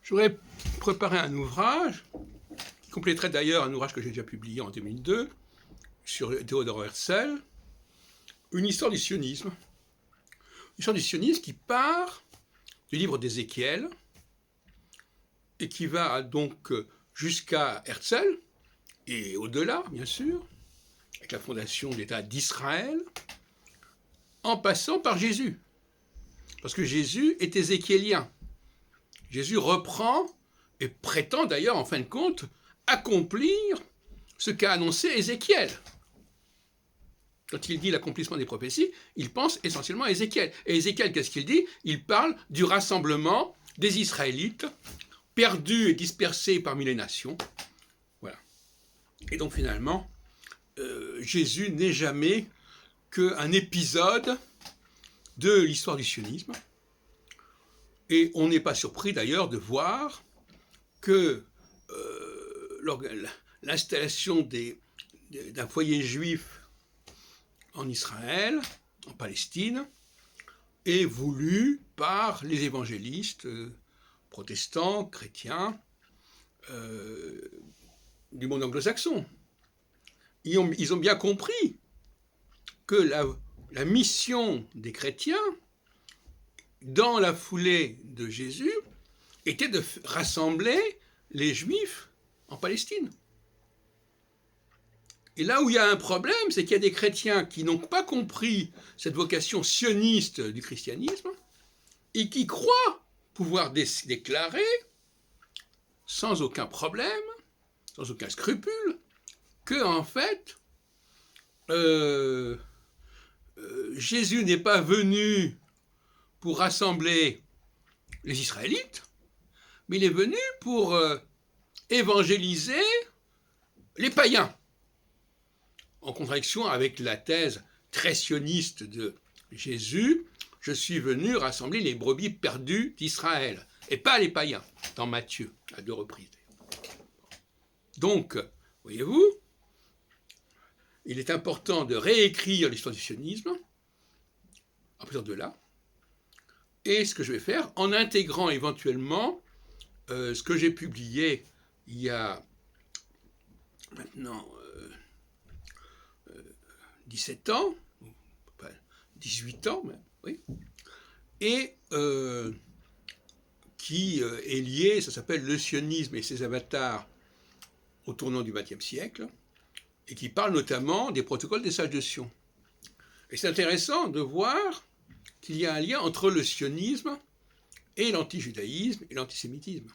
J'aurais préparé un ouvrage, qui compléterait d'ailleurs un ouvrage que j'ai déjà publié en 2002, sur Théodore Herzl, une histoire du sionisme. Une histoire du sionisme qui part du livre d'Ézéchiel, et qui va donc jusqu'à Herzl, et au-delà, bien sûr, avec la fondation de l'État d'Israël, en passant par Jésus. Parce que Jésus est ézéchiélien. Jésus reprend, et prétend d'ailleurs, en fin de compte, accomplir ce qu'a annoncé Ézéchiel. Quand il dit l'accomplissement des prophéties, il pense essentiellement à Ézéchiel. Et Ézéchiel, qu'est-ce qu'il dit? Il parle du rassemblement des Israélites, perdus et dispersés parmi les nations. Voilà. Et donc finalement, Jésus n'est jamais qu'un épisode de l'histoire du sionisme. Et on n'est pas surpris d'ailleurs de voir que l'installation d'un foyer juif en Israël, en Palestine, est voulue par les évangélistes protestants, chrétiens, du monde anglo-saxon. Ils ont bien compris que la mission des chrétiens, dans la foulée de Jésus, était de rassembler les Juifs en Palestine. Et là où il y a un problème, c'est qu'il y a des chrétiens qui n'ont pas compris cette vocation sioniste du christianisme et qui croient pouvoir déclarer, sans aucun problème, sans aucun scrupule, que en fait, Jésus n'est pas venu pour rassembler les Israélites, mais il est venu pour évangéliser les païens, en contradiction avec la thèse très sioniste de Jésus, je suis venu rassembler les brebis perdues d'Israël, et pas les païens, dans Matthieu, à 2 reprises. Donc, voyez-vous, il est important de réécrire l'histoire du sionisme, à partir de là, et ce que je vais faire, en intégrant éventuellement ce que j'ai publié il y a maintenant 17 ans, 18 ans même, oui, et qui est lié, ça s'appelle Le sionisme et ses avatars au tournant du XXe siècle, et qui parle notamment des protocoles des sages de Sion. Et c'est intéressant de voir qu'il y a un lien entre le sionisme et l'antijudaïsme et l'antisémitisme.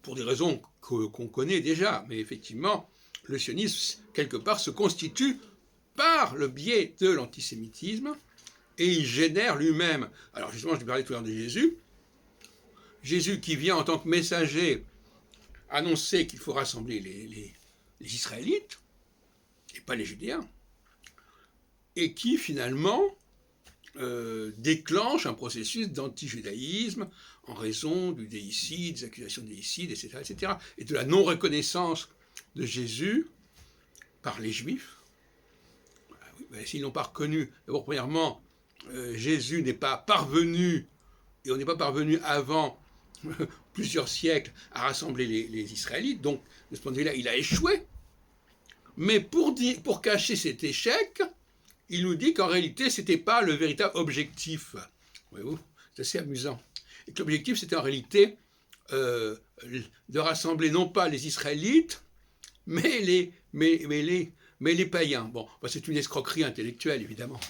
Pour des raisons qu'on connaît déjà, mais effectivement, le sionisme, quelque part, se constitue par le biais de l'antisémitisme, et il génère lui-même, alors justement, je parlais tout à l'heure de Jésus, Jésus qui vient en tant que messager annoncer qu'il faut rassembler les Israélites, et pas les Judéens, et qui finalement déclenche un processus d'antijudaïsme en raison du déicide, des accusations de déicide, etc., et de la non-reconnaissance de Jésus par les Juifs. S'ils n'ont pas reconnu, d'abord, premièrement, Jésus n'est pas parvenu, et on n'est pas parvenu avant plusieurs siècles, à rassembler les Israélites, donc de ce point de vue-là, il a échoué. Mais pour cacher cet échec, il nous dit qu'en réalité, ce n'était pas le véritable objectif. Voyez-vous, c'est assez amusant. Et que l'objectif, c'était en réalité de rassembler non pas les Israélites, mais les païens. Bon, c'est une escroquerie intellectuelle, évidemment.